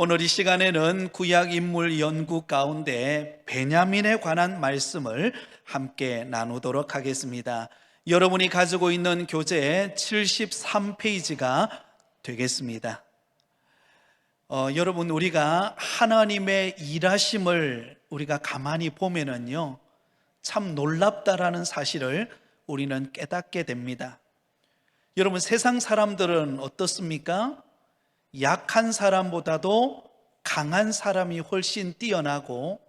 오늘 이 시간에는 구약 인물 연구 가운데 베냐민에 관한 말씀을 함께 나누도록 하겠습니다. 여러분이 가지고 있는 교재 73페이지가 되겠습니다. 여러분, 우리가 하나님의 일하심을 우리가 가만히 보면은요, 참 놀랍다라는 사실을 우리는 깨닫게 됩니다. 여러분, 세상 사람들은 어떻습니까? 약한 사람보다도 강한 사람이 훨씬 뛰어나고,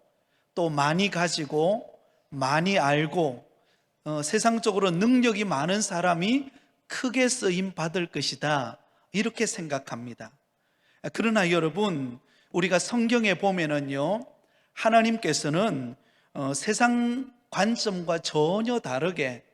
또 많이 가지고 많이 알고 세상적으로 능력이 많은 사람이 크게 쓰임 받을 것이다, 이렇게 생각합니다. 그러나 여러분, 우리가 성경에 보면은요, 하나님께서는 세상 관점과 전혀 다르게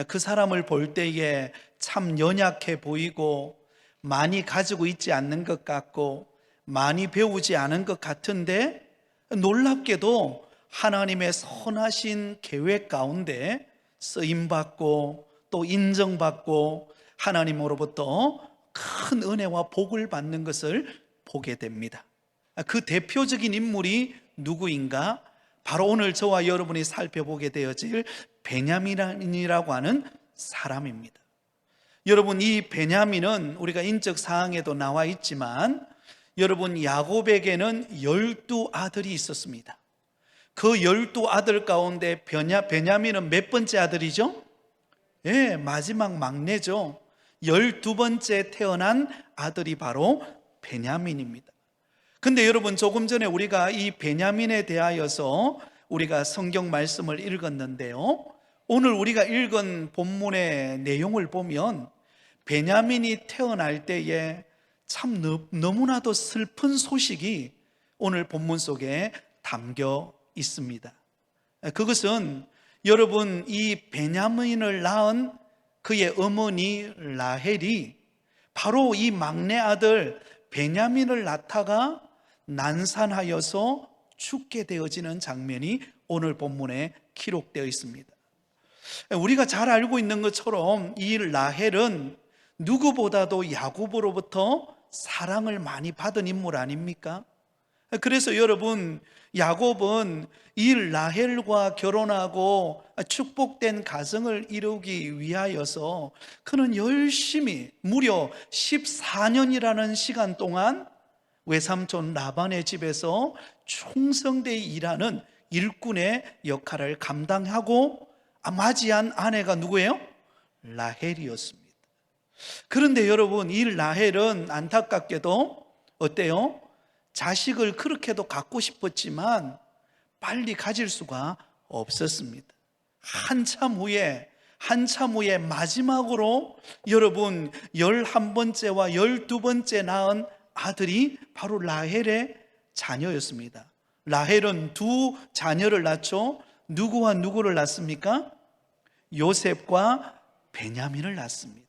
그 사람을 볼 때에 참 연약해 보이고 많이 가지고 있지 않는 것 같고 많이 배우지 않은 것 같은데, 놀랍게도 하나님의 선하신 계획 가운데 쓰임받고 또 인정받고 하나님으로부터 큰 은혜와 복을 받는 것을 보게 됩니다. 그 대표적인 인물이 누구인가? 바로 오늘 저와 여러분이 살펴보게 되어질 베냐민이라고 하는 사람입니다. 여러분, 이 베냐민은 우리가 인적 사항에도 나와 있지만, 여러분, 야곱에게는 12아들이 있었습니다. 그 12아들 가운데 베냐민은 몇 번째 아들이죠? 마지막 막내죠. 12번째 태어난 아들이 바로 베냐민입니다. 근데 여러분, 조금 전에 우리가 이 베냐민에 대하여서 우리가 성경 말씀을 읽었는데요, 오늘 우리가 읽은 본문의 내용을 보면 베냐민이 태어날 때에 참 너무나도 슬픈 소식이 오늘 본문 속에 담겨 있습니다. 그것은 여러분, 이 베냐민을 낳은 그의 어머니 라헬이 바로 이 막내 아들 베냐민을 낳다가 난산하여서 죽게 되어지는 장면이 오늘 본문에 기록되어 있습니다. 우리가 잘 알고 있는 것처럼 이 라헬은 누구보다도 야곱으로부터 사랑을 많이 받은 인물 아닙니까? 그래서 여러분, 야곱은 이 라헬과 결혼하고 축복된 가정을 이루기 위하여서 그는 열심히 무려 14년이라는 시간 동안 외삼촌 라반의 집에서 충성되이 일하는 일꾼의 역할을 감당하고 맞이한 아내가 누구예요? 라헬이었습니다. 그런데 여러분, 이 라헬은 안타깝게도 어때요? 자식을 그렇게도 갖고 싶었지만 빨리 가질 수가 없었습니다. 한참 후에 마지막으로 여러분 11번째와 12번째 낳은 아들이 바로 라헬의 자녀였습니다. 라헬은 두 자녀를 낳죠. 누구와 누구를 낳습니까? 요셉과 베냐민을 낳습니다.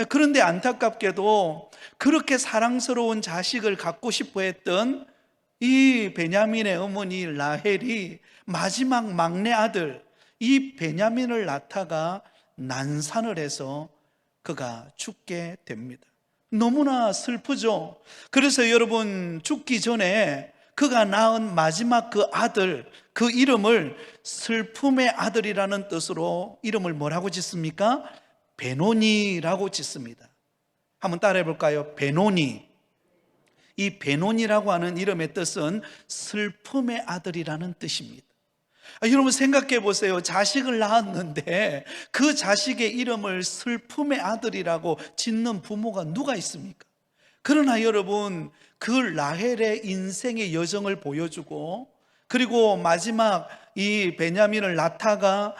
그런데 안타깝게도 그렇게 사랑스러운 자식을 갖고 싶어 했던 이 베냐민의 어머니 라헬이 마지막 막내 아들 이 베냐민을 낳다가 난산을 해서 그가 죽게 됩니다. 너무나 슬프죠. 그래서 여러분, 죽기 전에 그가 낳은 마지막 그 아들, 그 이름을 슬픔의 아들이라는 뜻으로 이름을 뭐라고 짓습니까? 베노니라고 짓습니다. 한번 따라해 볼까요? 베노니. 이 베노니라고 하는 이름의 뜻은 슬픔의 아들이라는 뜻입니다. 여러분, 생각해 보세요. 자식을 낳았는데 그 자식의 이름을 슬픔의 아들이라고 짓는 부모가 누가 있습니까? 그러나 여러분, 그 라헬의 인생의 여정을 보여주고, 그리고 마지막 이 베냐민을 낳다가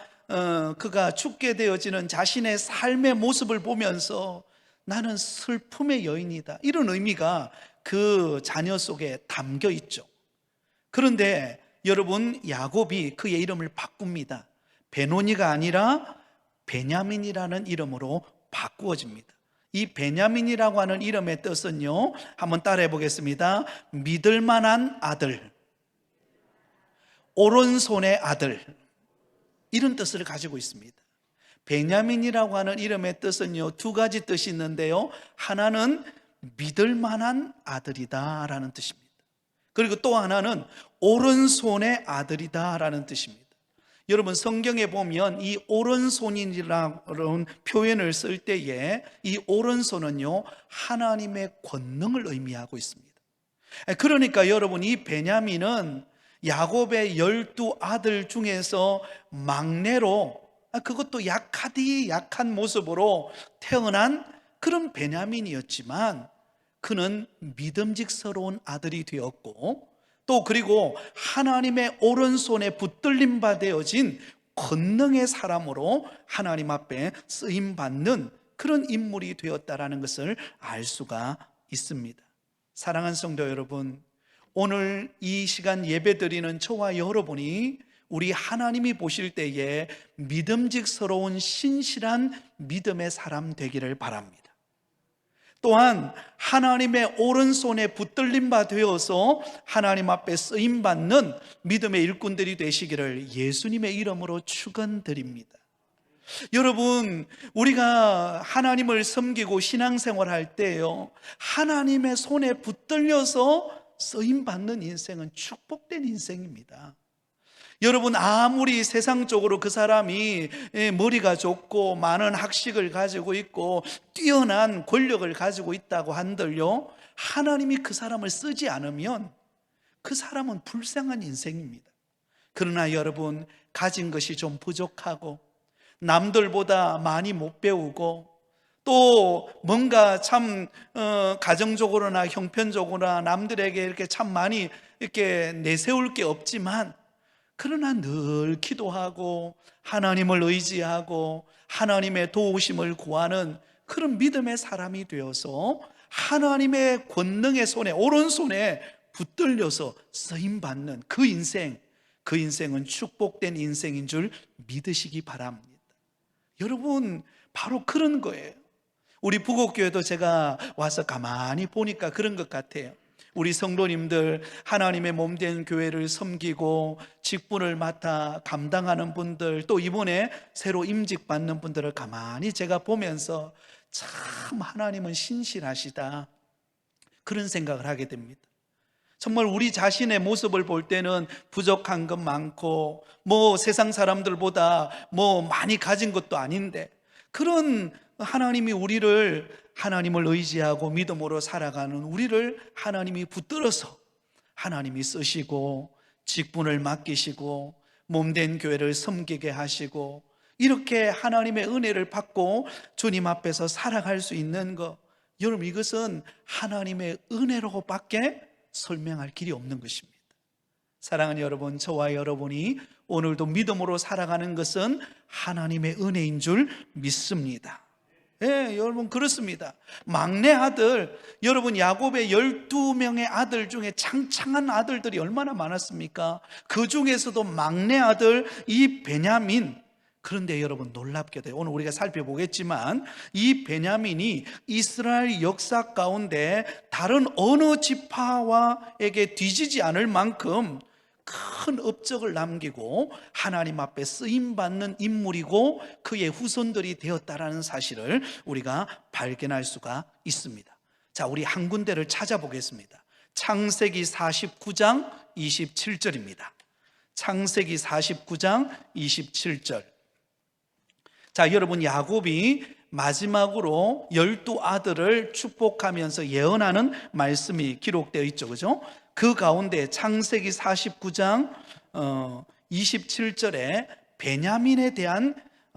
그가 죽게 되어지는 자신의 삶의 모습을 보면서 나는 슬픔의 여인이다, 이런 의미가 그 자녀 속에 담겨 있죠. 그런데 여러분, 야곱이 그의 이름을 바꿉니다. 베노니가 아니라 베냐민이라는 이름으로 바꾸어집니다. 이 베냐민이라고 하는 이름의 뜻은요, 한번 따라해 보겠습니다. 믿을 만한 아들, 오른손의 아들, 이런 뜻을 가지고 있습니다. 베냐민이라고 하는 이름의 뜻은요, 두 가지 뜻이 있는데요, 하나는 믿을 만한 아들이다라는 뜻입니다. 그리고 또 하나는 오른손의 아들이다라는 뜻입니다. 여러분, 성경에 보면 이 오른손이라는 표현을 쓸 때에 이 오른손은요, 하나님의 권능을 의미하고 있습니다. 그러니까 여러분, 이 베냐민은 야곱의 12아들 중에서 막내로, 그것도 약한 모습으로 태어난 그런 베냐민이었지만 그는 믿음직스러운 아들이 되었고, 또 그리고 하나님의 오른손에 붙들림 바 되어진 권능의 사람으로 하나님 앞에 쓰임받는 그런 인물이 되었다라는 것을 알 수가 있습니다. 사랑하는 성도 여러분, 오늘 이 시간 예배드리는 저와 여러분이 우리 하나님이 보실 때에 믿음직스러운 신실한 믿음의 사람 되기를 바랍니다. 또한 하나님의 오른손에 붙들림 바 되어서 하나님 앞에 쓰임받는 믿음의 일꾼들이 되시기를 예수님의 이름으로 축원드립니다. 여러분, 우리가 하나님을 섬기고 신앙생활 할 때요, 하나님의 손에 붙들려서 쓰임받는 인생은 축복된 인생입니다. 여러분, 아무리 세상적으로 그 사람이 머리가 좋고 많은 학식을 가지고 있고 뛰어난 권력을 가지고 있다고 한들요, 하나님이 그 사람을 쓰지 않으면 그 사람은 불쌍한 인생입니다. 그러나 여러분, 가진 것이 좀 부족하고 남들보다 많이 못 배우고 또 뭔가 참 가정적으로나 형편적으로나 남들에게 이렇게 참 많이 이렇게 내세울 게 없지만, 그러나 늘 기도하고 하나님을 의지하고 하나님의 도우심을 구하는 그런 믿음의 사람이 되어서 하나님의 권능의 손에, 오른손에 붙들려서 쓰임받는 그 인생은 축복된 인생인 줄 믿으시기 바랍니다. 여러분, 바로 그런 거예요. 우리 부곡교회도 제가 와서 가만히 보니까 그런 것 같아요. 우리 성도님들, 하나님의 몸된 교회를 섬기고 직분을 맡아 감당하는 분들, 또 이번에 새로 임직받는 분들을 가만히 제가 보면서 참 하나님은 신실하시다, 그런 생각을 하게 됩니다. 정말 우리 자신의 모습을 볼 때는 부족한 것 많고 세상 사람들보다 많이 가진 것도 아닌데, 그런 하나님이 하나님을 의지하고 믿음으로 살아가는 우리를 하나님이 붙들어서 하나님이 쓰시고 직분을 맡기시고 몸된 교회를 섬기게 하시고, 이렇게 하나님의 은혜를 받고 주님 앞에서 살아갈 수 있는 것, 여러분, 이것은 하나님의 은혜로밖에 설명할 길이 없는 것입니다. 사랑하는 여러분, 저와 여러분이 오늘도 믿음으로 살아가는 것은 하나님의 은혜인 줄 믿습니다. 여러분, 그렇습니다. 막내 아들, 여러분, 야곱의 12명의 아들 중에 창창한 아들들이 얼마나 많았습니까? 그 중에서도 막내 아들 이 베냐민, 그런데 여러분, 놀랍게도 오늘 우리가 살펴보겠지만 이 베냐민이 이스라엘 역사 가운데 다른 어느 지파와에게 뒤지지 않을 만큼 큰 업적을 남기고 하나님 앞에 쓰임받는 인물이고 그의 후손들이 되었다라는 사실을 우리가 발견할 수가 있습니다. 자, 우리 한 군데를 찾아보겠습니다. 창세기 49장 27절입니다. 창세기 49장 27절. 자, 여러분, 야곱이 마지막으로 12아들을 축복하면서 예언하는 말씀이 기록되어 있죠, 그죠? 그 가운데 창세기 49장 27절에 베냐민에 대한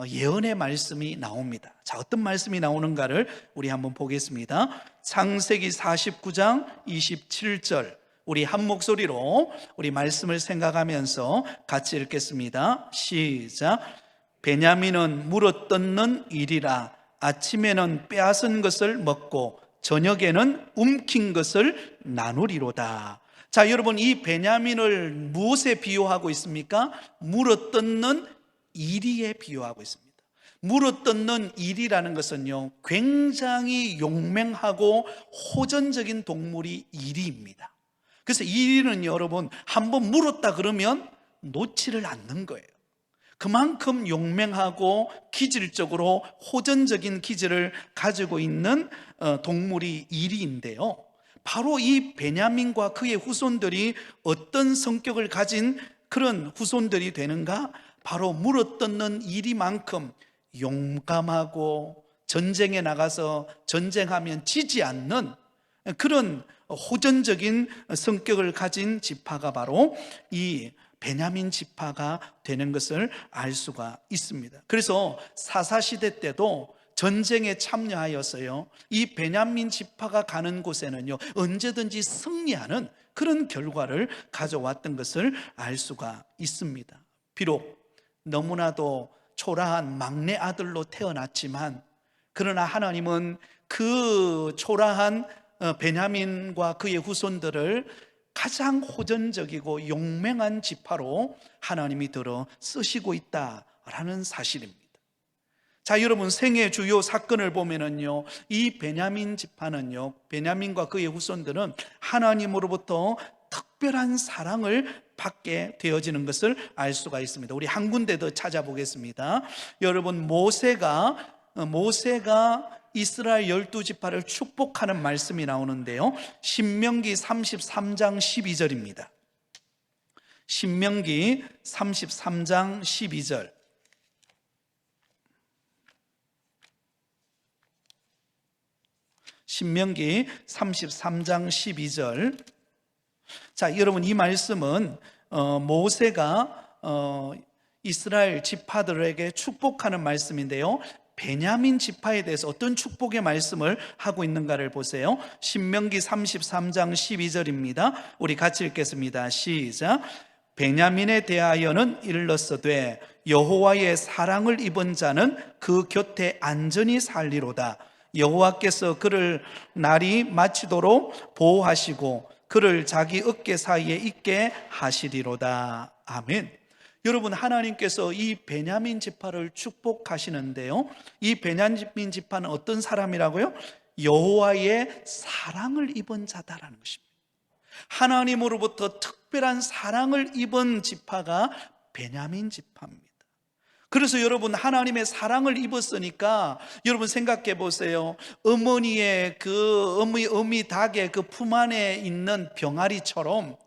예언의 말씀이 나옵니다. 자, 어떤 말씀이 나오는가를 우리 한번 보겠습니다. 창세기 49장 27절, 우리 한 목소리로 우리 말씀을 생각하면서 같이 읽겠습니다. 시작. 베냐민은 물어뜯는 일이라 아침에는 빼앗은 것을 먹고 저녁에는 움킨 것을 나누리로다. 자, 여러분, 이 베냐민을 무엇에 비유하고 있습니까? 물어뜯는 이리에 비유하고 있습니다. 물어뜯는 이리라는 것은요, 굉장히 용맹하고 호전적인 동물이 이리입니다. 그래서 이리는 여러분, 한번 물었다 그러면 놓지를 않는 거예요. 그만큼 용맹하고 기질적으로 호전적인 기질을 가지고 있는 동물이 이리인데요, 바로 이 베냐민과 그의 후손들이 어떤 성격을 가진 그런 후손들이 되는가? 바로 물어뜯는 이리만큼 용감하고 전쟁에 나가서 전쟁하면 지지 않는 그런 호전적인 성격을 가진 지파가 바로 이 베냐민 지파가 되는 것을 알 수가 있습니다. 그래서 사사시대 때도 전쟁에 참여하여서요, 이 베냐민 지파가 가는 곳에는요 언제든지 승리하는 그런 결과를 가져왔던 것을 알 수가 있습니다. 비록 너무나도 초라한 막내 아들로 태어났지만, 그러나 하나님은 그 초라한 베냐민과 그의 후손들을 가장 호전적이고 용맹한 지파로 하나님이 들어 쓰시고 있다라는 사실입니다. 자, 여러분, 생애 주요 사건을 보면은요, 이 베냐민 지파는요, 베냐민과 그의 후손들은 하나님으로부터 특별한 사랑을 받게 되어지는 것을 알 수가 있습니다. 우리 한 군데 더 찾아보겠습니다. 여러분, 모세가 이스라엘 12지파를 축복하는 말씀이 나오는데요, 신명기 33장 12절입니다. 신명기 33장 12절. 신명기 33장 12절. 자, 여러분, 이 말씀은 모세가 이스라엘 지파들에게 축복하는 말씀인데요, 베냐민 지파에 대해서 어떤 축복의 말씀을 하고 있는가를 보세요. 신명기 33장 12절입니다. 우리 같이 읽겠습니다. 시작. 베냐민에 대하여는 일렀으되 여호와의 사랑을 입은 자는 그 곁에 안전히 살리로다. 여호와께서 그를 날이 마치도록 보호하시고 그를 자기 어깨 사이에 있게 하시리로다. 아멘. 여러분, 하나님께서 이 베냐민 지파를 축복하시는데요, 이 베냐민 지파는 어떤 사람이라고요? 여호와의 사랑을 입은 자다라는 것입니다. 하나님으로부터 특별한 사랑을 입은 지파가 베냐민 지파입니다. 그래서 여러분, 하나님의 사랑을 입었으니까 여러분 생각해 보세요. 어머니의 어미 닭의 그 품 안에 있는 병아리처럼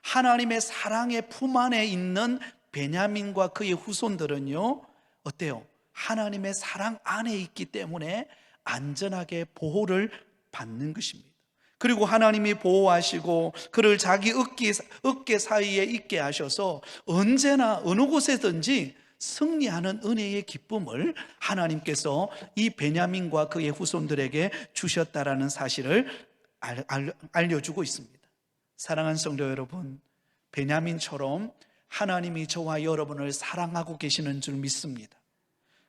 하나님의 사랑의 품 안에 있는 베냐민과 그의 후손들은요, 어때요? 하나님의 사랑 안에 있기 때문에 안전하게 보호를 받는 것입니다. 그리고 하나님이 보호하시고 그를 자기 어깨 사이에 있게 하셔서 언제나 어느 곳에든지 승리하는 은혜의 기쁨을 하나님께서 이 베냐민과 그의 후손들에게 주셨다라는 사실을 알려주고 있습니다. 사랑하는 성도 여러분, 베냐민처럼 하나님이 저와 여러분을 사랑하고 계시는 줄 믿습니다.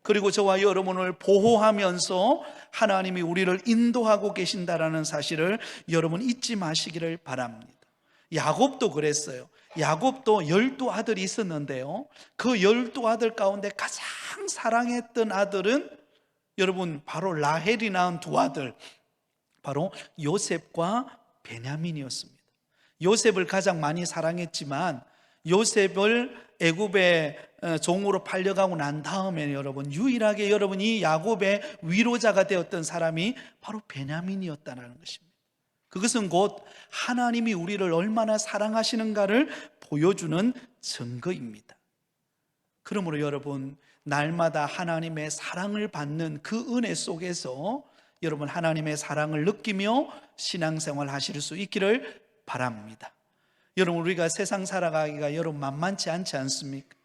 그리고 저와 여러분을 보호하면서 하나님이 우리를 인도하고 계신다라는 사실을 여러분 잊지 마시기를 바랍니다. 야곱도 그랬어요. 야곱도 12아들이 있었는데요, 그 12아들 가운데 가장 사랑했던 아들은 여러분 바로 라헬이 낳은 두 아들, 바로 요셉과 베냐민이었습니다. 요셉을 가장 많이 사랑했지만 요셉을 애굽의 종으로 팔려가고 난 다음에 여러분 유일하게 여러분 이 야곱의 위로자가 되었던 사람이 바로 베냐민이었다는 것입니다. 그것은 곧 하나님이 우리를 얼마나 사랑하시는가를 보여주는 증거입니다. 그러므로 여러분, 날마다 하나님의 사랑을 받는 그 은혜 속에서 여러분 하나님의 사랑을 느끼며 신앙생활 하실 수 있기를 바랍니다. 여러분, 우리가 세상 살아가기가 여러분 만만치 않지 않습니까?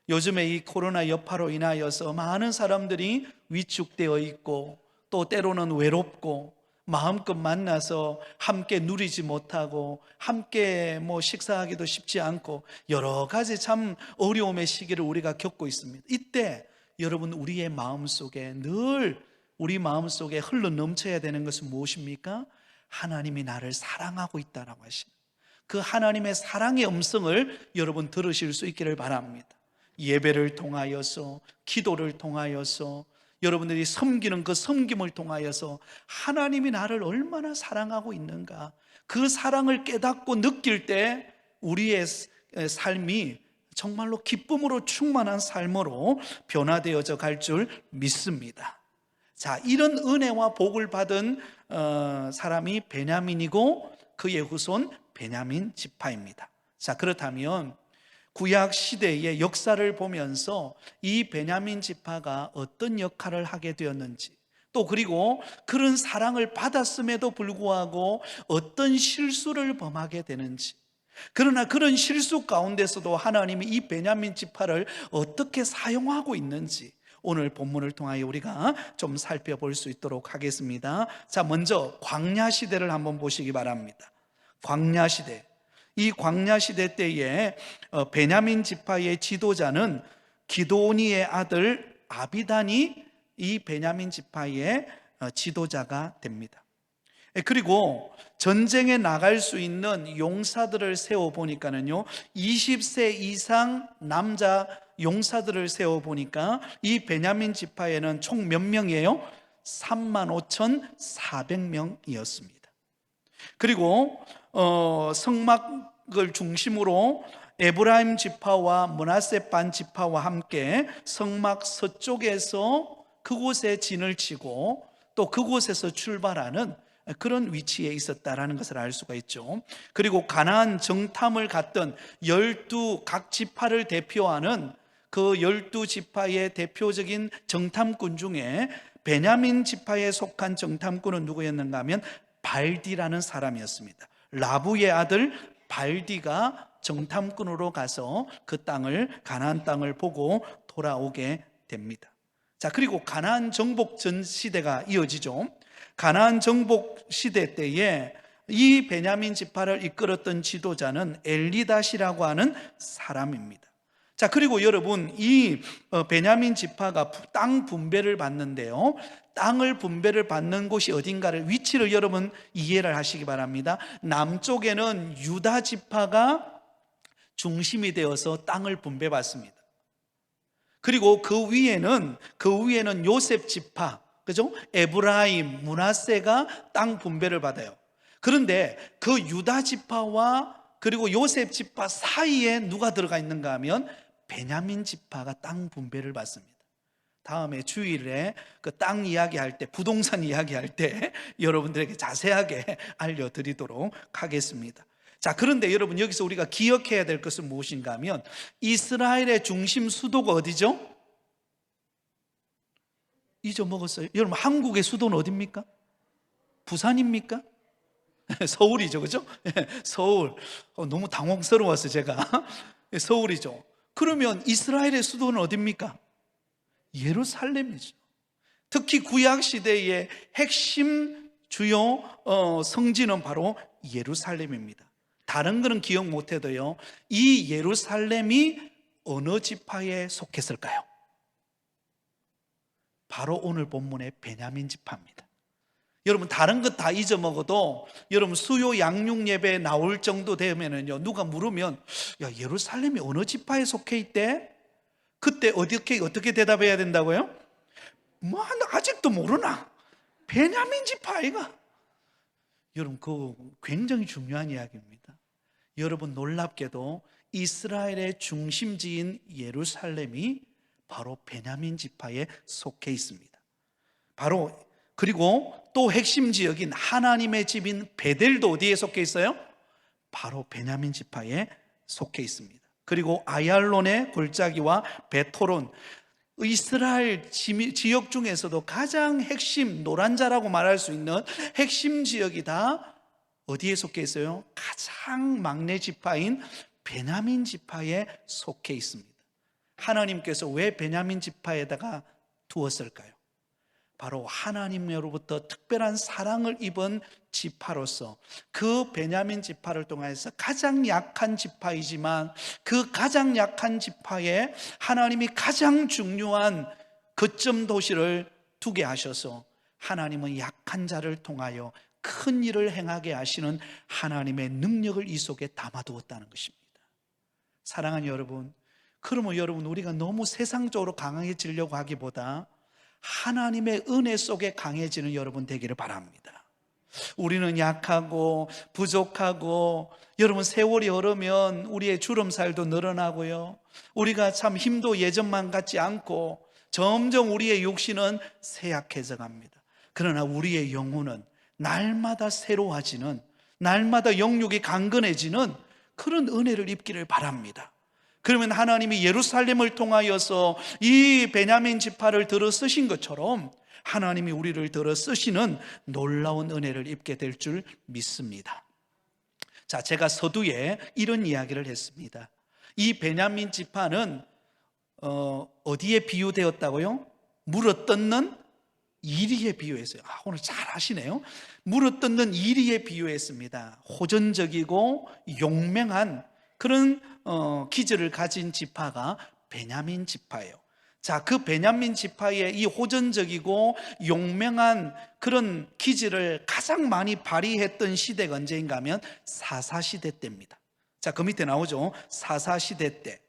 요즘에 이 코로나 여파로 인하여서 많은 사람들이 위축되어 있고 또 때로는 외롭고 마음껏 만나서 함께 누리지 못하고 함께 식사하기도 쉽지 않고 여러 가지 참 어려움의 시기를 우리가 겪고 있습니다. 이때 여러분 우리의 마음속에 늘 우리 마음속에 흘러 넘쳐야 되는 것은 무엇입니까? 하나님이 나를 사랑하고 있다라고 하시는 그 하나님의 사랑의 음성을 여러분 들으실 수 있기를 바랍니다. 예배를 통하여서, 기도를 통하여서, 여러분들이 섬기는 그 섬김을 통하여서 하나님이 나를 얼마나 사랑하고 있는가, 그 사랑을 깨닫고 느낄 때 우리의 삶이 정말로 기쁨으로 충만한 삶으로 변화되어져 갈 줄 믿습니다. 자, 이런 은혜와 복을 받은 사람이 베냐민이고 그의 후손 베냐민 지파입니다. 자, 그렇다면 구약 시대의 역사를 보면서 이 베냐민 지파가 어떤 역할을 하게 되었는지, 또 그리고 그런 사랑을 받았음에도 불구하고 어떤 실수를 범하게 되는지, 그러나 그런 실수 가운데서도 하나님이 이 베냐민 지파를 어떻게 사용하고 있는지 오늘 본문을 통하여 우리가 좀 살펴볼 수 있도록 하겠습니다. 자, 먼저 광야 시대를 한번 보시기 바랍니다. 광야 시대. 이 광야 시대 때에 베냐민 지파의 지도자는 기드온이의 아들 아비단이 이 베냐민 지파의 지도자가 됩니다. 그리고 전쟁에 나갈 수 있는 용사들을 세워 보니까는요, 20세 이상 남자 용사들을 세워 보니까 이 베냐민 지파에는 총 몇 명이에요? 35,400명이었습니다. 그리고 성막을 중심으로 에브라임 지파와 므낫세 반 지파와 함께 성막 서쪽에서 그곳에 진을 치고 또 그곳에서 출발하는 그런 위치에 있었다라는 것을 알 수가 있죠. 그리고 가나안 정탐을 갔던 12 각 지파를 대표하는 그 12지파의 대표적인 정탐꾼 중에 베냐민 지파에 속한 정탐꾼은 누구였는가 하면 발디라는 사람이었습니다. 라부의 아들 발디가 정탐꾼으로 가서 그 땅을, 가나안 땅을 보고 돌아오게 됩니다. 자, 그리고 가나안 정복 전 시대가 이어지죠. 가나안 정복 시대 때에 이 베냐민 지파를 이끌었던 지도자는 엘리닷이라고 하는 사람입니다. 자, 그리고 여러분, 이 베냐민 지파가 땅 분배를 받는데요, 땅을 분배를 받는 곳이 어딘가를, 위치를 여러분 이해를 하시기 바랍니다. 남쪽에는 유다 지파가 중심이 되어서 땅을 분배받습니다. 그리고 그 위에는 요셉 지파, 그죠? 에브라임, 므낫세가 땅 분배를 받아요. 그런데 그 유다 지파와 그리고 요셉 지파 사이에 누가 들어가 있는가 하면 베냐민 지파가 땅 분배를 받습니다. 다음에 주일에 그 땅 이야기할 때, 부동산 이야기할 때 여러분들에게 자세하게 알려드리도록 하겠습니다. 자, 그런데 여러분, 여기서 우리가 기억해야 될 것은 무엇인가 하면 이스라엘의 중심 수도가 어디죠? 잊어먹었어요. 여러분, 한국의 수도는 어디입니까? 부산입니까? 서울이죠, 그죠? 서울. 너무 당혹스러워서 제가 서울이죠. 그러면 이스라엘의 수도는 어디입니까? 예루살렘이죠. 특히 구약 시대의 핵심 주요 성지는 바로 예루살렘입니다. 다른 거는 기억 못해도요, 이 예루살렘이 어느 지파에 속했을까요? 바로 오늘 본문의 베냐민 지파입니다. 여러분, 다른 것 다 잊어먹어도 여러분 수요 양육 예배 나올 정도 되면은요, 누가 물으면 야, 예루살렘이 어느 지파에 속해 있대? 그때 어떻게 대답해야 된다고요? 뭐 아직도 모르나? 베냐민 지파 아이가? 여러분, 그거 굉장히 중요한 이야기입니다. 여러분, 놀랍게도 이스라엘의 중심지인 예루살렘이 바로 베냐민 지파에 속해 있습니다. 그리고 또 핵심 지역인 하나님의 집인 베델도 어디에 속해 있어요? 바로 베냐민 지파에 속해 있습니다. 그리고 아얄론의 골짜기와 베토론, 이스라엘 지역 중에서도 가장 핵심, 노란자라고 말할 수 있는 핵심 지역이 다 어디에 속해 있어요? 가장 막내 지파인 베냐민 지파에 속해 있습니다. 하나님께서 왜 베냐민 지파에다가 두었을까요? 바로 하나님으로부터 특별한 사랑을 입은 지파로서 그 베냐민 지파를 통해서 가장 약한 지파이지만 그 가장 약한 지파에 하나님이 가장 중요한 거점 도시를 두게 하셔서 하나님은 약한 자를 통하여 큰 일을 행하게 하시는 하나님의 능력을 이 속에 담아두었다는 것입니다. 사랑하는 여러분, 그러면 여러분, 우리가 너무 세상적으로 강해지려고 하기보다 하나님의 은혜 속에 강해지는 여러분 되기를 바랍니다. 우리는 약하고 부족하고, 여러분 세월이 흐르면 우리의 주름살도 늘어나고요, 우리가 참 힘도 예전만 같지 않고 점점 우리의 육신은 쇠약해져 갑니다. 그러나 우리의 영혼은 날마다 새로워지는, 날마다 영육이 강건해지는 그런 은혜를 입기를 바랍니다. 그러면 하나님이 예루살렘을 통하여서 이 베냐민 지파를 들어 쓰신 것처럼 하나님이 우리를 들어 쓰시는 놀라운 은혜를 입게 될 줄 믿습니다. 자, 제가 서두에 이런 이야기를 했습니다. 이 베냐민 지파는 어디에 비유되었다고요? 물어뜯는 이리에 비유했어요. 오늘 잘 아시네요. 물어뜯는 이리에 비유했습니다. 호전적이고 용맹한 그런 기질을 가진 지파가 베냐민 지파예요. 자, 그 베냐민 지파의 이 호전적이고 용맹한 그런 기질을 가장 많이 발휘했던 시대가 언제인가 하면 사사시대 때입니다. 자, 그 밑에 나오죠. 사사시대 때.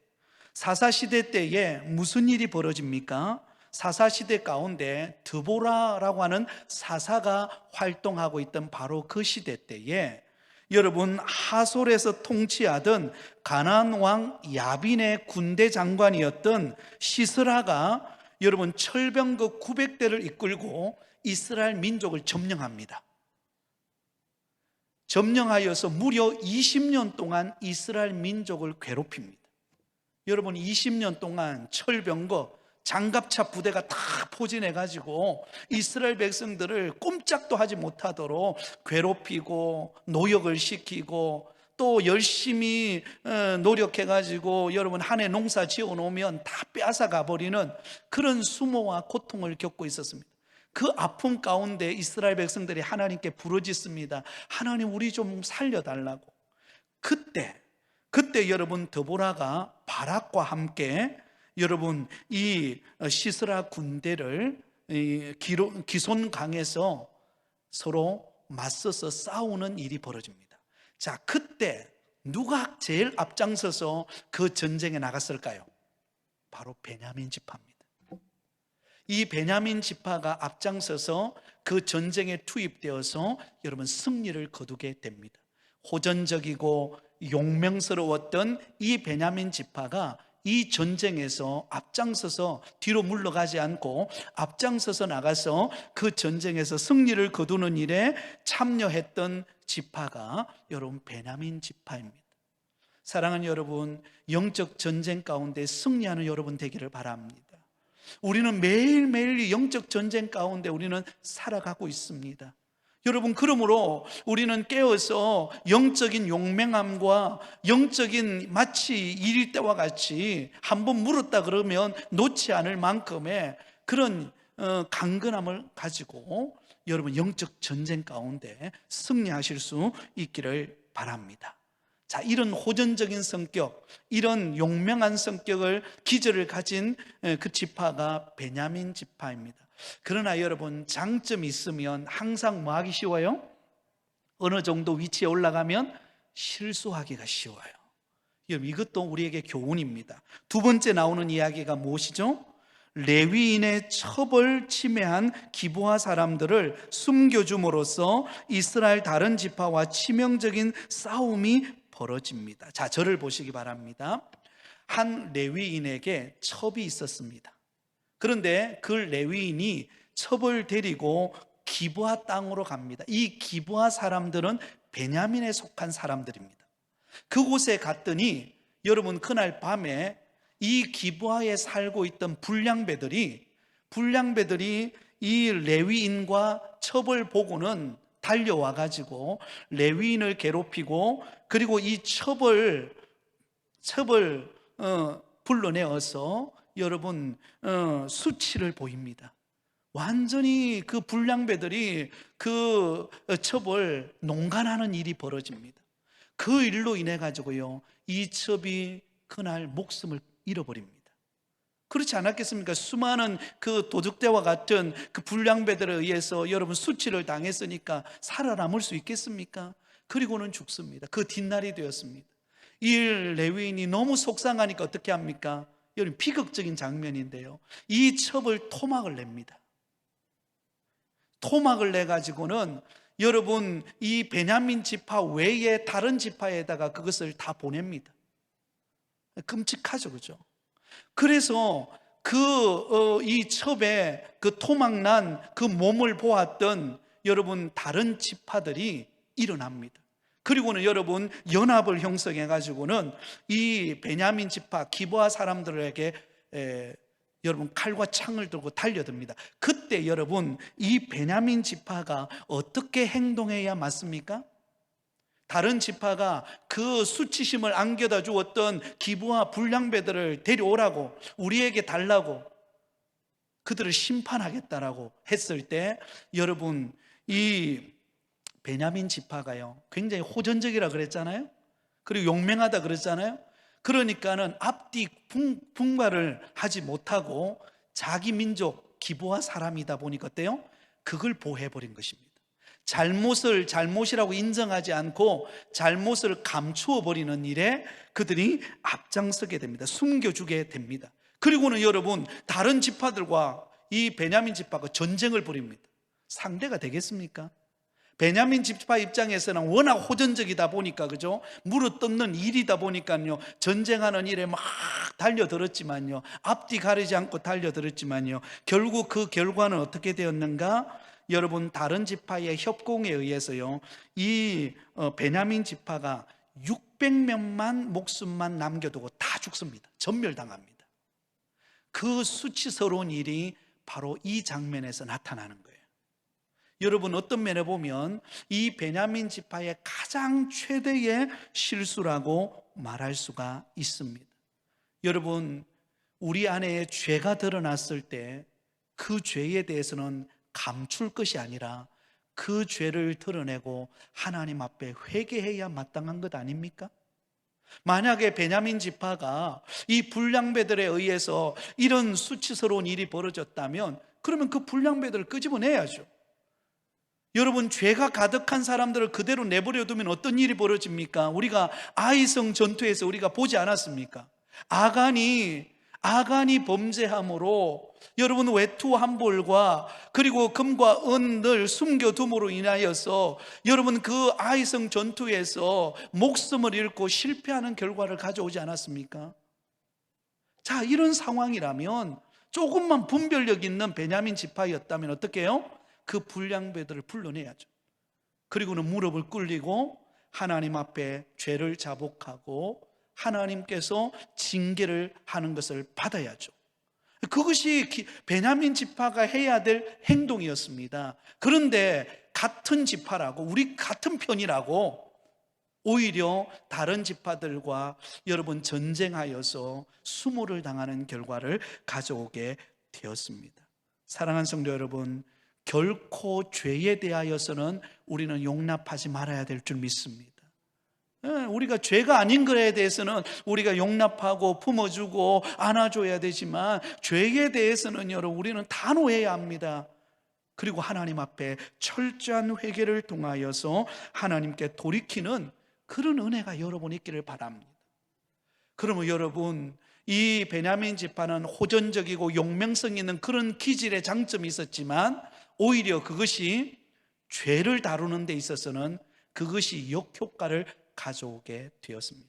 사사시대 때에 무슨 일이 벌어집니까? 사사시대 가운데 드보라라고 하는 사사가 활동하고 있던 바로 그 시대 때에, 여러분 하솔에서 통치하던 가나안 왕 야빈의 군대 장관이었던 시스라가 여러분 철병거 900대를 이끌고 이스라엘 민족을 점령합니다. 점령하여서 무려 20년 동안 이스라엘 민족을 괴롭힙니다. 여러분 20년 동안 철병거 장갑차 부대가 다 포진해가지고 이스라엘 백성들을 꼼짝도 하지 못하도록 괴롭히고 노역을 시키고, 또 열심히 노력해가지고 여러분 한 해 농사 지어놓으면 다 빼앗아가 버리는 그런 수모와 고통을 겪고 있었습니다. 그 아픔 가운데 이스라엘 백성들이 하나님께 부르짖습니다. 하나님, 우리 좀 살려달라고. 그때 여러분 드보라가 바락과 함께 여러분 이 시스라 군대를 기손강에서 서로 맞서서 싸우는 일이 벌어집니다. 자, 그때 누가 제일 앞장서서 그 전쟁에 나갔을까요? 바로 베냐민 지파입니다. 이 베냐민 지파가 앞장서서 그 전쟁에 투입되어서 여러분 승리를 거두게 됩니다. 호전적이고 용맹스러웠던 이 베냐민 지파가 이 전쟁에서 앞장서서 뒤로 물러가지 않고 앞장서서 나가서 그 전쟁에서 승리를 거두는 일에 참여했던 지파가 여러분 베냐민 지파입니다. 사랑하는 여러분, 영적 전쟁 가운데 승리하는 여러분 되기를 바랍니다. 우리는 매일매일 영적 전쟁 가운데 우리는 살아가고 있습니다. 여러분, 그러므로 우리는 깨어서 영적인 용맹함과 영적인 마치 이릴 때와 같이 한번 물었다 그러면 놓지 않을 만큼의 그런 강건함을 가지고 여러분 영적 전쟁 가운데 승리하실 수 있기를 바랍니다. 자, 이런 호전적인 성격, 이런 용맹한 성격을 기질을 가진 그 지파가 베냐민 지파입니다. 그러나 여러분, 장점이 있으면 항상 뭐 하기 쉬워요? 어느 정도 위치에 올라가면 실수하기가 쉬워요. 여러분, 이것도 우리에게 교훈입니다. 두 번째 나오는 이야기가 무엇이죠? 레위인의 첩을 침해한 기브아 사람들을 숨겨줌으로써 이스라엘 다른 지파와 치명적인 싸움이 벌어집니다. 자, 저를 보시기 바랍니다. 한 레위인에게 첩이 있었습니다. 그런데 그 레위인이 첩을 데리고 기브아 땅으로 갑니다. 이 기브아 사람들은 베냐민에 속한 사람들입니다. 그곳에 갔더니 여러분, 그날 밤에 이 기브아에 살고 있던 불량배들이 이 레위인과 첩을 보고는 달려와 가지고 레위인을 괴롭히고, 그리고 이 첩을 불러내어서 여러분 수치를 보입니다. 완전히 그 불량배들이 그 첩을 농간하는 일이 벌어집니다. 그 일로 인해 가지고요, 이 첩이 그날 목숨을 잃어버립니다. 그렇지 않았겠습니까? 수많은 그 도적대와 같은 그 불량배들에 의해서 여러분 수치를 당했으니까 살아남을 수 있겠습니까? 그리고는 죽습니다. 그 뒷날이 되었습니다. 이 레위인이 너무 속상하니까 어떻게 합니까? 여러분, 비극적인 장면인데요, 이 첩을 토막을 냅니다. 토막을 내가지고는 여러분 이 베냐민 지파 외에 다른 지파에다가 그것을 다 보냅니다. 끔찍하죠, 그죠? 그래서 이 첩에 그 토막난 그 몸을 보았던 여러분 다른 지파들이 일어납니다. 그리고는 여러분 연합을 형성해 가지고는 이 베냐민 지파 기브아 사람들에게 여러분 칼과 창을 들고 달려듭니다. 그때 여러분 이 베냐민 지파가 어떻게 행동해야 맞습니까? 다른 지파가 그 수치심을 안겨다 주었던 기브아 불량배들을 데려오라고, 우리에게 달라고, 그들을 심판하겠다라고 했을 때 여러분 이 베냐민 지파가요 굉장히 호전적이라 그랬잖아요. 그리고 용맹하다 그랬잖아요. 그러니까는 앞뒤 분발을 하지 못하고 자기 민족 기브아 사람이다 보니까 어때요? 그걸 보호해버린 것입니다. 잘못을 잘못이라고 인정하지 않고 잘못을 감추어 버리는 일에 그들이 앞장서게 됩니다. 숨겨주게 됩니다. 그리고는 여러분 다른 지파들과 이 베냐민 지파가 전쟁을 벌입니다. 상대가 되겠습니까? 베냐민 지파 입장에서는 워낙 호전적이다 보니까, 그죠? 물어뜯는 일이다 보니까요 전쟁하는 일에 막 달려들었지만요, 앞뒤 가리지 않고 달려들었지만요, 결국 그 결과는 어떻게 되었는가? 여러분 다른 지파의 협공에 의해서요 이 베냐민 지파가 600명만 목숨만 남겨두고 다 죽습니다. 전멸당합니다. 그 수치스러운 일이 바로 이 장면에서 나타나는 거예요. 여러분 어떤 면에 보면 이 베냐민 지파의 가장 최대의 실수라고 말할 수가 있습니다. 여러분 우리 안에 죄가 드러났을 때 그 죄에 대해서는 감출 것이 아니라 그 죄를 드러내고 하나님 앞에 회개해야 마땅한 것 아닙니까? 만약에 베냐민 지파가 이 불량배들에 의해서 이런 수치스러운 일이 벌어졌다면 그러면 그 불량배들을 끄집어내야죠. 여러분 죄가 가득한 사람들을 그대로 내버려 두면 어떤 일이 벌어집니까? 우리가 아이성 전투에서 우리가 보지 않았습니까? 아간이 범죄함으로 여러분 외투함볼과 그리고 금과 은을 숨겨둠으로 인하여서 여러분 그 아이성 전투에서 목숨을 잃고 실패하는 결과를 가져오지 않았습니까? 자, 이런 상황이라면 조금만 분별력 있는 베냐민 지파였다면 어떻게 해요? 그 불량배들을 불러내야죠. 그리고는 무릎을 꿇리고 하나님 앞에 죄를 자복하고 하나님께서 징계를 하는 것을 받아야죠. 그것이 베냐민 지파가 해야 될 행동이었습니다. 그런데 같은 지파라고, 우리 같은 편이라고 오히려 다른 지파들과 여러분 전쟁하여서 수모를 당하는 결과를 가져오게 되었습니다. 사랑하는 성도 여러분, 결코 죄에 대하여서는 우리는 용납하지 말아야 될 줄 믿습니다. 우리가 죄가 아닌 것에 대해서는 우리가 용납하고 품어주고 안아줘야 되지만 죄에 대해서는 여러분 우리는 단호해야 합니다. 그리고 하나님 앞에 철저한 회개를 통하여서 하나님께 돌이키는 그런 은혜가 여러분 있기를 바랍니다. 그러면 여러분 이 베냐민 지파는 호전적이고 용맹성 있는 그런 기질의 장점이 있었지만 오히려 그것이 죄를 다루는 데 있어서는 그것이 역효과를 가져오게 되었습니다.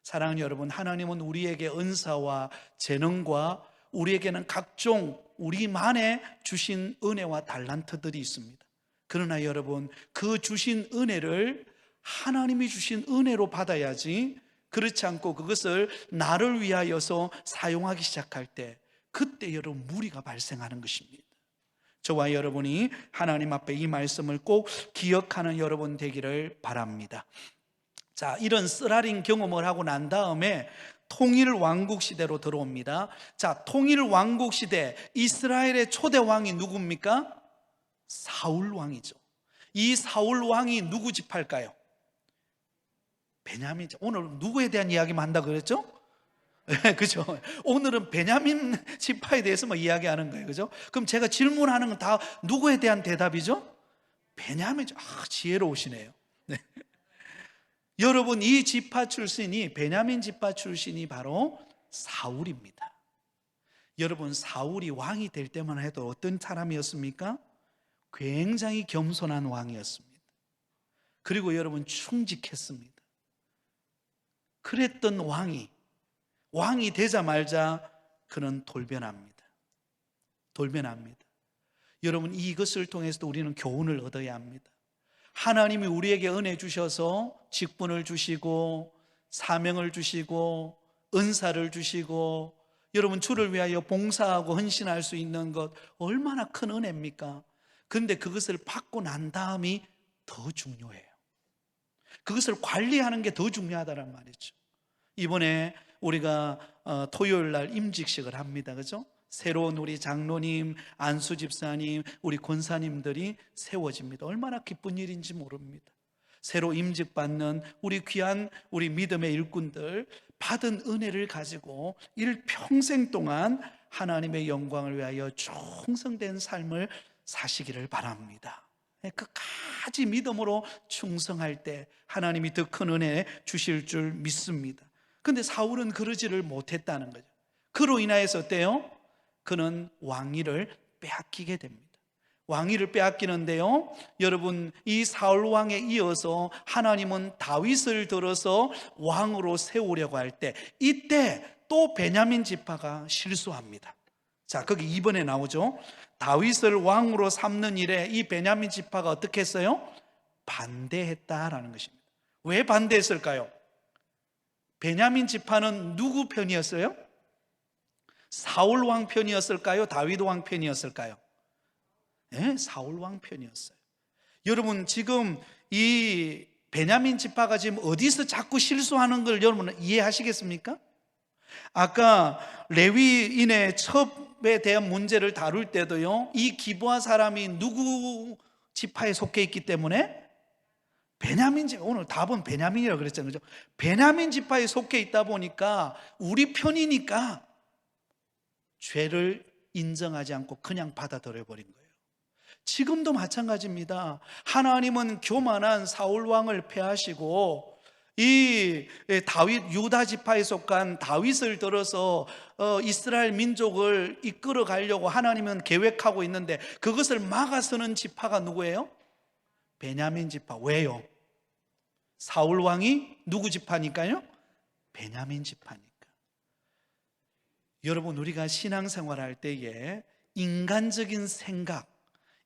사랑하는 여러분, 하나님은 우리에게 은사와 재능과 우리에게는 각종 우리만의 주신 은혜와 달란트들이 있습니다. 그러나 여러분 그 주신 은혜를 하나님이 주신 은혜로 받아야지, 그렇지 않고 그것을 나를 위하여서 사용하기 시작할 때 그때 여러분 무리가 발생하는 것입니다. 저와 여러분이 하나님 앞에 이 말씀을 꼭 기억하는 여러분 되기를 바랍니다. 자, 이런 쓰라린 경험을 하고 난 다음에 통일 왕국 시대로 들어옵니다. 자, 통일 왕국 시대 이스라엘의 초대 왕이 누굽니까? 사울 왕이죠. 이 사울 왕이 누구 지파일까요? 베냐민. 오늘 누구에 대한 이야기만 한다고 그랬죠? 그죠? 오늘은 베냐민 지파에 대해서만 이야기하는 거예요. 그죠? 그럼 제가 질문하는 건 다 누구에 대한 대답이죠? 베냐민. 지혜로우시네요. 네. 여러분 이 지파 출신이, 베냐민 지파 출신이 바로 사울입니다. 여러분 사울이 왕이 될 때만 해도 어떤 사람이었습니까? 굉장히 겸손한 왕이었습니다. 그리고 여러분 충직했습니다. 그랬던 왕이 되자마자 그는 돌변합니다. 여러분, 이것을 통해서도 우리는 교훈을 얻어야 합니다. 하나님이 우리에게 은혜 주셔서 직분을 주시고 사명을 주시고 은사를 주시고 여러분 주를 위하여 봉사하고 헌신할 수 있는 것 얼마나 큰 은혜입니까? 그런데 그것을 받고 난 다음이 더 중요해요. 그것을 관리하는 게 더 중요하다는 말이죠. 이번에 우리가 토요일 날 임직식을 합니다. 그죠? 새로운 우리 장로님, 안수 집사님, 우리 권사님들이 세워집니다. 얼마나 기쁜 일인지 모릅니다. 새로 임직받는 우리 귀한 우리 믿음의 일꾼들, 받은 은혜를 가지고 일평생 동안 하나님의 영광을 위하여 충성된 삶을 사시기를 바랍니다. 끝까지 믿음으로 충성할 때 하나님이 더 큰 은혜 주실 줄 믿습니다. 근데 사울은 그러지를 못했다는 거죠. 그로 인하여서 어때요? 그는 왕위를 빼앗기게 됩니다. 왕위를 빼앗기는데요, 여러분, 이 사울 왕에 이어서 하나님은 다윗을 들어서 왕으로 세우려고 할 때, 이때 또 베냐민 지파가 실수합니다. 자, 거기 2번에 나오죠. 다윗을 왕으로 삼는 일에 이 베냐민 지파가 어떻게 했어요? 반대했다라는 것입니다. 왜 반대했을까요? 베냐민 지파는 누구 편이었어요? 사울 왕 편이었을까요? 다윗 왕 편이었을까요? 네, 사울 왕 편이었어요. 여러분, 지금 이 베냐민 지파가 지금 어디서 자꾸 실수하는 걸 여러분 이해하시겠습니까? 아까 레위인의 첩에 대한 문제를 다룰 때도요, 이 기브아 사람이 누구 지파에 속해 있기 때문에? 베냐민 지파, 오늘 답은 베냐민이라고 그랬잖아요. 그죠? 베냐민 지파에 속해 있다 보니까 우리 편이니까 죄를 인정하지 않고 그냥 받아들여 버린 거예요. 지금도 마찬가지입니다. 하나님은 교만한 사울 왕을 패하시고 이 다윗 유다 지파에 속한 다윗을 들어서 이스라엘 민족을 이끌어 가려고 하나님은 계획하고 있는데 그것을 막아서는 지파가 누구예요? 베냐민 지파. 왜요? 사울 왕이 누구 지파니까요? 베냐민 지파니까. 여러분, 우리가 신앙생활할 때에 인간적인 생각,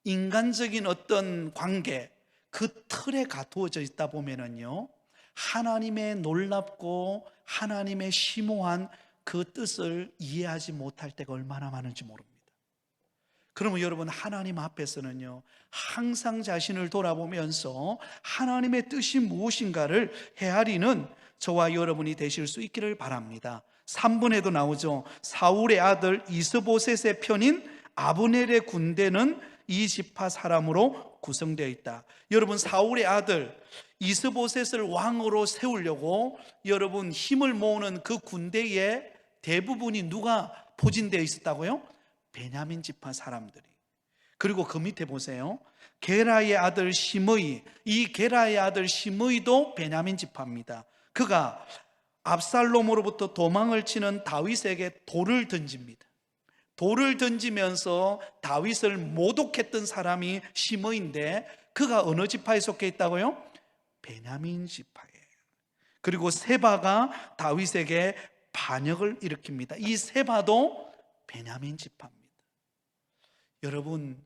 인간적인 어떤 관계, 그 틀에 가두어져 있다 보면은요, 하나님의 놀랍고 하나님의 심오한 그 뜻을 이해하지 못할 때가 얼마나 많은지 모릅니다. 그러면 여러분, 하나님 앞에서는요, 항상 자신을 돌아보면서 하나님의 뜻이 무엇인가를 헤아리는 저와 여러분이 되실 수 있기를 바랍니다. 3분에도 나오죠. 사울의 아들 이스보셋의 편인 아브넬의 군대는 이 지파 사람으로 구성되어 있다. 여러분, 사울의 아들 이스보셋을 왕으로 세우려고 여러분 힘을 모으는 그 군대의 대부분이 누가 포진되어 있었다고요? 베냐민 지파 사람들이. 그리고 그 밑에 보세요. 게라의 아들 시므이, 이 게라의 아들 시므이도 베냐민 지파입니다. 그가 압살롬으로부터 도망을 치는 다윗에게 돌을 던집니다. 돌을 던지면서 다윗을 모독했던 사람이 시므인데 그가 어느 지파에 속해 있다고요? 베냐민 지파에. 그리고 세바가 다윗에게 반역을 일으킵니다. 이 세바도 베냐민 지파입니다. 여러분,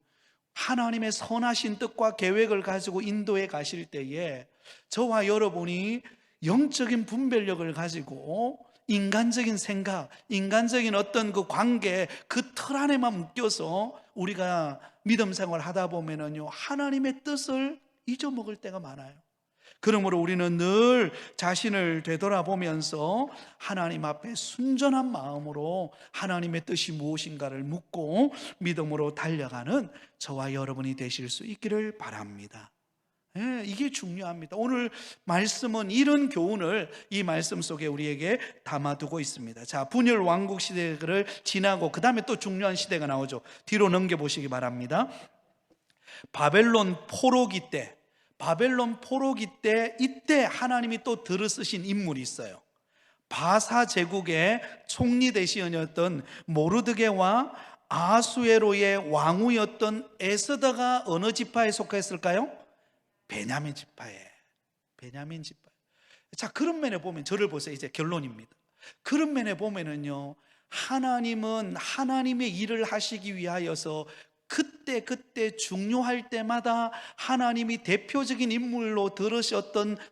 하나님의 선하신 뜻과 계획을 가지고 인도에 가실 때에 저와 여러분이 영적인 분별력을 가지고 인간적인 생각, 인간적인 어떤 그 관계, 그 틀 안에만 묶여서 우리가 믿음 생활을 하다 보면은요, 하나님의 뜻을 잊어먹을 때가 많아요. 그러므로 우리는 늘 자신을 되돌아보면서 하나님 앞에 순전한 마음으로 하나님의 뜻이 무엇인가를 묻고 믿음으로 달려가는 저와 여러분이 되실 수 있기를 바랍니다. 네, 이게 중요합니다. 오늘 말씀은 이런 교훈을 이 말씀 속에 우리에게 담아두고 있습니다. 자, 분열 왕국 시대를 지나고 그 다음에 또 중요한 시대가 나오죠. 뒤로 넘겨보시기 바랍니다. 바벨론 포로기 때, 이때 하나님이 또 들어쓰신 인물이 있어요. 바사 제국의 총리 대신이었던 모르드게와 아수에로의 왕후였던 에스더가 어느 지파에 속했을까요? 베냐민 지파에. 베냐민 지파. 자, 그런 면에 보면 저를 보세요. 이제 결론입니다. 그런 면에 보면은요, 하나님은 하나님의 일을 하시기 위하여서 그때 중요할 때마다 하나님이 대표적인 인물로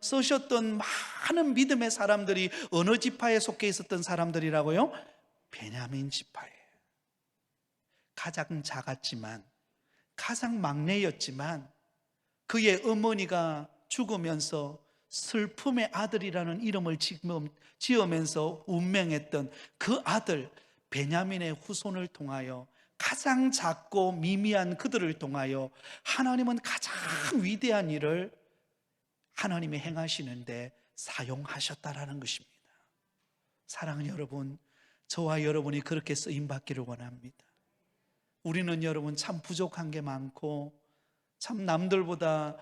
쓰셨던 많은 믿음의 사람들이 어느 지파에 속해 있었던 사람들이라고요? 베냐민 지파예요. 가장 작았지만, 가장 막내였지만 그의 어머니가 죽으면서 슬픔의 아들이라는 이름을 지으면서 운명했던 그 아들 베냐민의 후손을 통하여, 가장 작고 미미한 그들을 통하여 하나님은 가장 위대한 일을 하나님이 행하시는데 사용하셨다라는 것입니다. 사랑하는 여러분, 저와 여러분이 그렇게 쓰임받기를 원합니다. 우리는 여러분 참 부족한 게 많고 참 남들보다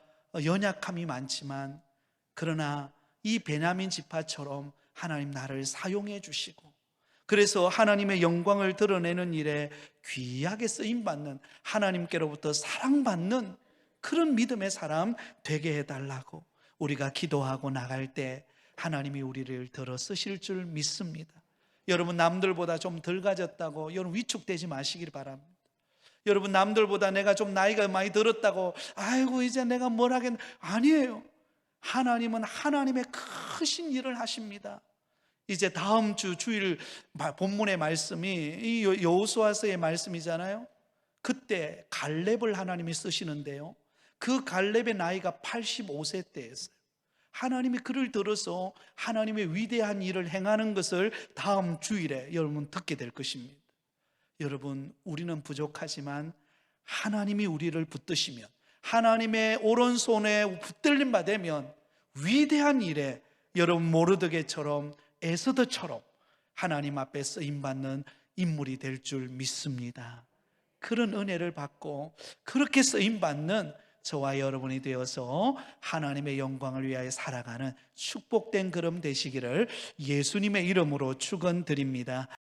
연약함이 많지만, 그러나 이 베냐민 지파처럼 하나님 나를 사용해 주시고, 그래서 하나님의 영광을 드러내는 일에 귀하게 쓰임받는, 하나님께로부터 사랑받는 그런 믿음의 사람 되게 해달라고 우리가 기도하고 나갈 때 하나님이 우리를 들어 쓰실 줄 믿습니다. 여러분 남들보다 좀 덜 가졌다고 여러분 위축되지 마시길 바랍니다. 여러분 남들보다 내가 좀 나이가 많이 들었다고 아이고 이제 내가 뭘 하겠나, 아니에요. 하나님은 하나님의 크신 일을 하십니다. 이제 다음 주 주일 본문의 말씀이 이 여호수아서의 말씀이잖아요. 그때 갈렙을 하나님이 쓰시는데요, 그 갈렙의 나이가 85세 때였어요. 하나님이 그를 들어서 하나님의 위대한 일을 행하는 것을 다음 주일에 여러분 듣게 될 것입니다. 여러분 우리는 부족하지만 하나님이 우리를 붙드시면, 하나님의 오른손에 붙들림 받으면 위대한 일에 여러분 모르드게처럼 에스더처럼 하나님 앞에 쓰임받는 인물이 될 줄 믿습니다. 그런 은혜를 받고 그렇게 쓰임받는 저와 여러분이 되어서 하나님의 영광을 위하여 살아가는 축복된 걸음 되시기를 예수님의 이름으로 축원드립니다.